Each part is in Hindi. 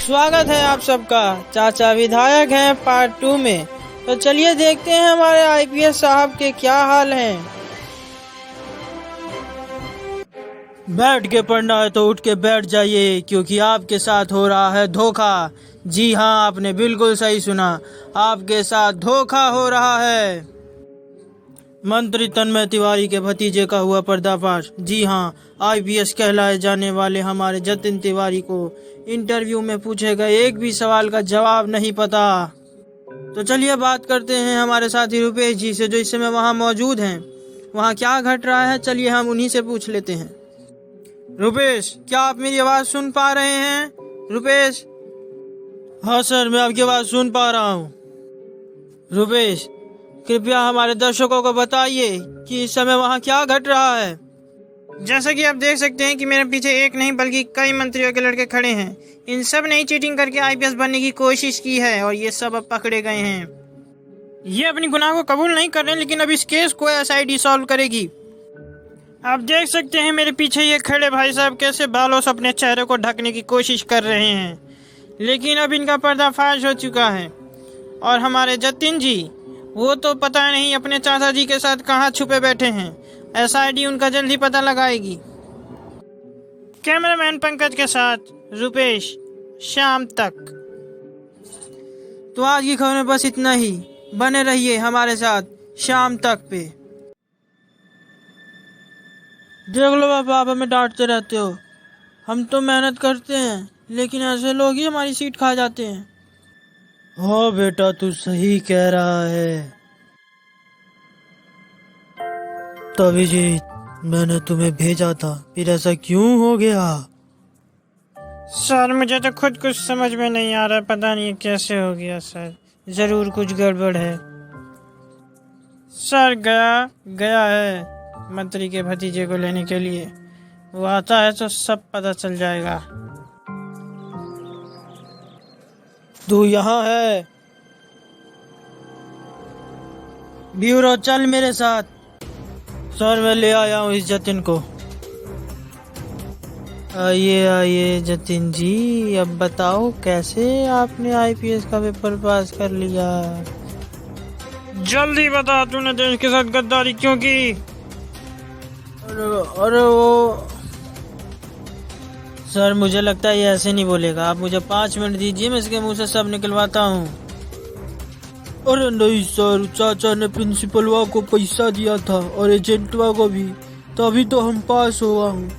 स्वागत है आप सबका। चाचा विधायक हैं पार्ट 2 में। तो चलिए देखते हैं हमारे आईपीएस साहब के क्या हाल हैं। बैठ के पढ़ना है तो उठ के बैठ जाइए, क्योंकि आपके साथ हो रहा है धोखा। जी हाँ, आपने बिल्कुल सही सुना, आपके साथ धोखा हो रहा है। मंत्री तन्मय तिवारी के भतीजे का हुआ पर्दाफाश। जी हाँ, आईपीएस कहलाए जाने वाले हमारे जतिन तिवारी को इंटरव्यू में पूछे गए एक भी सवाल का जवाब नहीं पता। तो चलिए बात करते हैं हमारे साथी रुपेश जी से, जो इस समय वहाँ मौजूद हैं। वहाँ क्या घट रहा है, चलिए हम उन्हीं से पूछ लेते हैं। रुपेश, क्या आप मेरी आवाज़ सुन पा रहे हैं? रुपेश? हाँ सर, मैं आपकी आवाज़ सुन पा रहा हूँ। रुपेश, कृपया हमारे दर्शकों को बताइए कि इस समय वहाँ क्या घट रहा है। जैसा कि आप देख सकते हैं कि मेरे पीछे एक नहीं बल्कि कई मंत्रियों के लड़के खड़े हैं। इन सब ने चीटिंग करके आईपीएस बनने की कोशिश की है और ये सब अब पकड़े गए हैं। ये अपनी गुनाह को कबूल नहीं कर रहे, लेकिन अब इस केस को एसआईटी सॉल्व करेगी। आप देख सकते हैं मेरे पीछे ये खड़े भाई साहब कैसे बालों से अपने चेहरे को ढकने की कोशिश कर रहे हैं, लेकिन अब इनका पर्दाफाश हो चुका है। और हमारे जतिन जी, वो तो पता नहीं अपने चाचा जी के साथ कहाँ छुपे बैठे हैं। एसआईटी उनका जल्द ही पता लगाएगी। कैमरामैन पंकज के साथ रुपेश, शाम तक। तो आज की खबर में बस इतना ही। बने रहिए हमारे साथ शाम तक पे। देख लो बाबा, आप हमें डांटते रहते हो। हम तो मेहनत करते हैं, लेकिन ऐसे लोग ही हमारी सीट खा जाते हैं। हाँ बेटा, तू सही कह रहा है। तो अभिजीत, मैंने तुम्हें भेजा था, फिर ऐसा क्यों हो गया? सर, मुझे तो खुद कुछ समझ में नहीं आ रहा, पता नहीं कैसे हो गया। सर, जरूर कुछ गड़बड़ है। सर, गया है मंत्री के भतीजे को लेने के लिए। वो आता है तो सब पता चल जाएगा। तू यहाँ है? ब्यूरो, चल मेरे साथ। सर, मैं ले आया हूँ इस जतिन को। आइए आइए जतिन जी, अब बताओ कैसे आपने आईपीएस का पेपर पास कर लिया? जल्दी बता, तूने देश के साथ गद्दारी क्यों की? अरे वो सर, मुझे लगता है ये ऐसे नहीं बोलेगा। आप मुझे 5 मिनट दीजिए, मैं इसके मुंह से सब निकलवाता हूँ। अरे नहीं सर, चाचा ने प्रिंसिपलवा को पैसा दिया था और एजेंटवा को भी, तभी तो हम पास हुआ हूँ।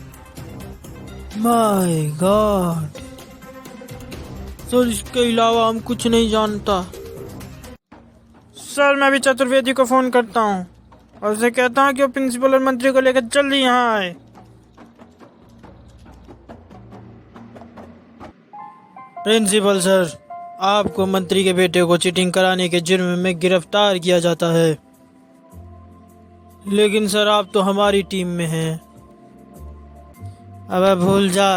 माय गॉड सर, इसके अलावा हम कुछ नहीं जानता। सर, मैं भी चतुर्वेदी को फोन करता हूँ और उसे कहता हूँ कि वो प्रिंसिपल और मंत्री को लेकर जल्दी यहाँ आए। प्रिंसिपल सर, आपको मंत्री के बेटे को चीटिंग कराने के जुर्म में गिरफ्तार किया जाता है। लेकिन सर, आप तो हमारी टीम में हैं। अब भूल जा,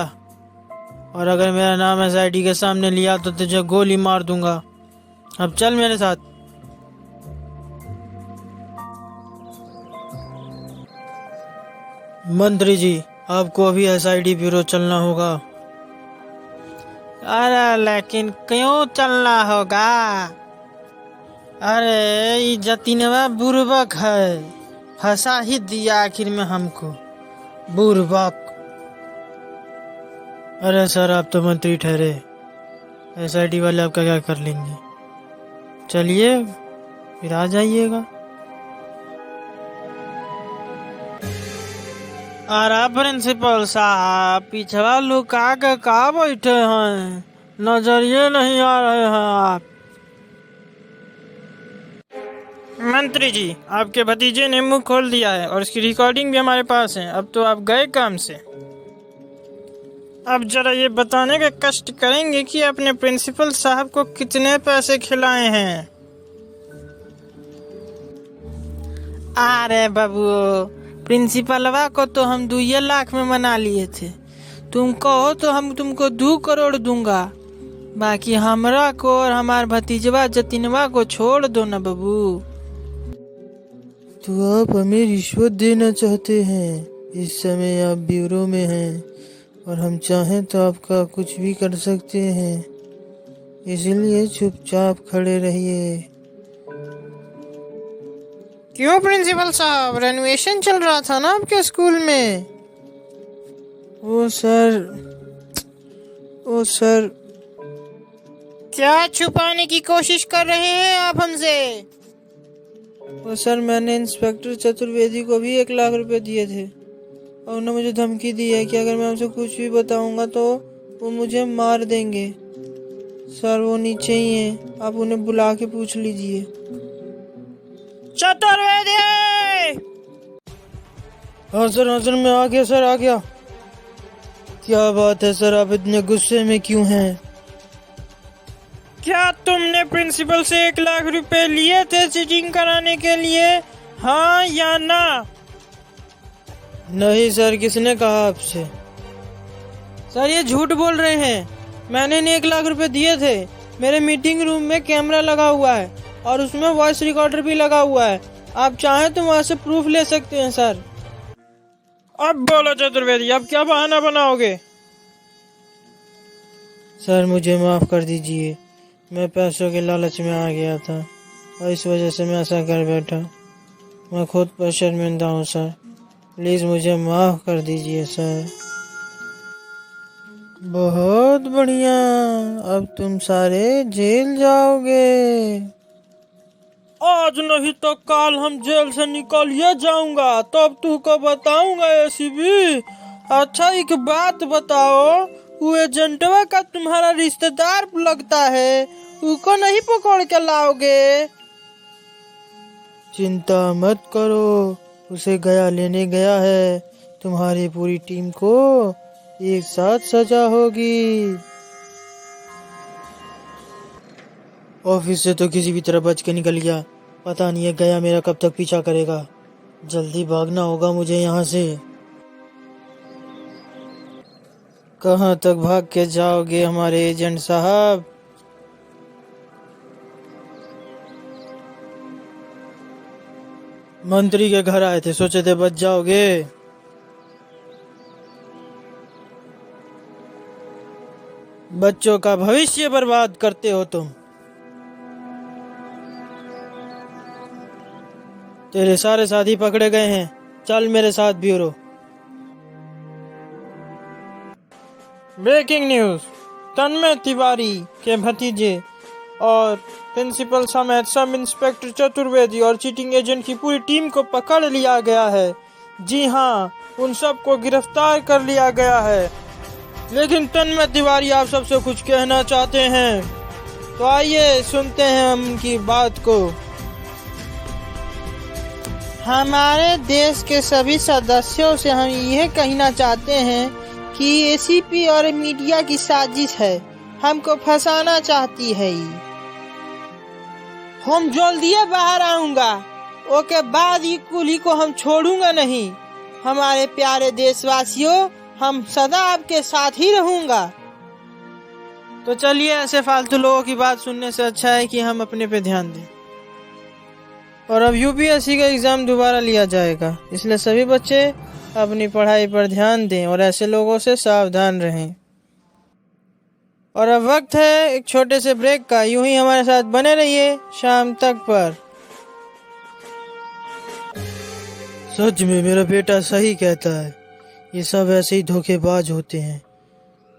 और अगर मेरा नाम एसआईटी के सामने लिया तो तुझे गोली मार दूंगा। अब चल मेरे साथ। मंत्री जी, आपको अभी एसआईटी ब्यूरो चलना होगा। अरे लेकिन क्यों चलना होगा? अरे ये जतिनवा बुर्बक है, फंसा ही दिया आखिर में हमको, बुर्बक। अरे सर, आप तो मंत्री ठहरे, एसआईटी वाले आपका क्या कर लेंगे? चलिए फिर आ जाइएगा। अरे प्रिंसिपल साहब, पिछड़ा लुका के कहाँ बैठे हैं? नजरिए नहीं आ रहे हैं आप। मंत्री जी, आपके भतीजे ने मुंह खोल दिया है और उसकी रिकॉर्डिंग भी हमारे पास है। अब तो आप गए काम से। अब जरा ये बताने का कष्ट करेंगे कि आपने प्रिंसिपल साहब को कितने पैसे खिलाए हैं? अरे बाबू, प्रिंसिपलवा को तो हम 2 लाख में मना लिए थे। तुम कहो तो हम तुमको 2 करोड़ दूंगा। बाकी हमरा को और हमारे भतीजवा जतिनवा को छोड़ दो ना बाबू। तो आप हमें रिश्वत देना चाहते हैं? इस समय आप ब्यूरो में हैं और हम चाहें तो आपका कुछ भी कर सकते हैं। इसलिए चुपचाप खड़े रहिए। क्यों प्रिंसिपल साहब, रेनोवेशन चल रहा था ना आपके स्कूल में? ओ सर, क्या छुपाने की कोशिश कर रहे हैं आप हमसे? ओ सर, मैंने इंस्पेक्टर चतुर्वेदी को भी 1 लाख रुपए दिए थे और उन्होंने मुझे धमकी दी है कि अगर मैं उनसे कुछ भी बताऊंगा तो वो मुझे मार देंगे। सर, वो नीचे ही हैं, आप उन्हें बुला के पूछ लीजिए। चतुर्वेदी! हाँ सर, मैं आ गया सर, आ गया। क्या बात है सर, आप इतने गुस्से में क्यों हैं? क्या तुमने प्रिंसिपल से 1 लाख रुपए लिए थे चीटिंग कराने के लिए, हाँ या ना? नहीं सर, किसने कहा आपसे? सर, ये झूठ बोल रहे हैं। मैंने नहीं 1 लाख रुपए दिए थे। मेरे मीटिंग रूम में कैमरा लगा हुआ है और उसमें वॉइस रिकॉर्डर भी लगा हुआ है। आप चाहें तो वहाँ से प्रूफ ले सकते हैं सर। अब बोलो चतुर्वेदी, अब क्या बहाना बनाओगे? सर, मुझे माफ कर दीजिए। मैं पैसों के लालच में आ गया था और इस वजह से मैं ऐसा कर बैठा। मैं खुद पर शर्मिंदा हूँ सर, प्लीज़ मुझे माफ कर दीजिए सर। बहुत बढ़िया, अब तुम सारे जेल जाओगे। आज नहीं तो कल हम जेल से निकलिए जाऊंगा, तब तुमको बताऊंगा एसीबी। अच्छा, एक बात बताओ, वो एजेंटवा का तुम्हारा रिश्तेदार लगता है, उसको नहीं पकड़ के लाओगे? चिंता मत करो, उसे गया लेने गया है। तुम्हारी पूरी टीम को एक साथ सजा होगी। ऑफिस से तो किसी भी तरह बच के निकल गया। पता नहीं है गया मेरा कब तक पीछा करेगा। जल्दी भागना होगा मुझे यहाँ से। कहाँ तक भाग के जाओगे हमारे एजेंट साहब? मंत्री के घर आए थे, सोचे थे बच जाओगे। बच्चों का भविष्य बर्बाद करते हो तुम। तेरे सारे साथी पकड़े गए हैं, चल मेरे साथ ब्यूरो। ब्रेकिंग न्यूज, तन्मय तिवारी के भतीजे और प्रिंसिपल समेत सब इंस्पेक्टर चतुर्वेदी और चीटिंग एजेंट की पूरी टीम को पकड़ लिया गया है। जी हाँ, उन सबको गिरफ्तार कर लिया गया है। लेकिन तन्मय तिवारी आप सबसे कुछ कहना चाहते हैं, तो आइए सुनते हैं हम उनकी बात को। हमारे देश के सभी सदस्यों से हम यह कहना चाहते हैं कि एसीपी और मीडिया की साजिश है, हमको फंसाना चाहती है। हम जल्दी बाहर आऊंगा, ओके बाद ही कुली को हम छोड़ूंगा नहीं। हमारे प्यारे देशवासियों, हम सदा आपके साथ ही रहूंगा। तो चलिए, ऐसे फालतू लोगों की बात सुनने से अच्छा है कि हम अपने पे ध्यान दें। और अब यूपीएससी का एग्जाम दोबारा लिया जाएगा, इसलिए सभी बच्चे अपनी पढ़ाई पर ध्यान दें और ऐसे लोगों से सावधान रहें। और अब वक्त है एक छोटे से ब्रेक का। यूं ही हमारे साथ बने रहिए शाम तक पर। सच में मेरा बेटा सही कहता है, ये सब ऐसे ही धोखेबाज होते हैं।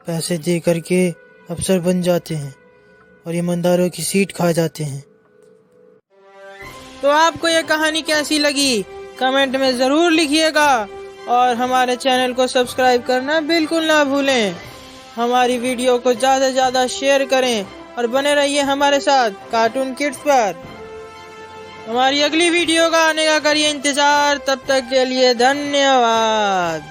पैसे दे करके अफसर बन जाते हैं और ईमानदारों की सीट खा जाते हैं। तो आपको ये कहानी कैसी लगी कमेंट में ज़रूर लिखिएगा और हमारे चैनल को सब्सक्राइब करना बिल्कुल ना भूलें। हमारी वीडियो को ज़्यादा से ज़्यादा शेयर करें और बने रहिए हमारे साथ कार्टून किड्स पर। हमारी अगली वीडियो का आने का करिए इंतज़ार। तब तक के लिए धन्यवाद।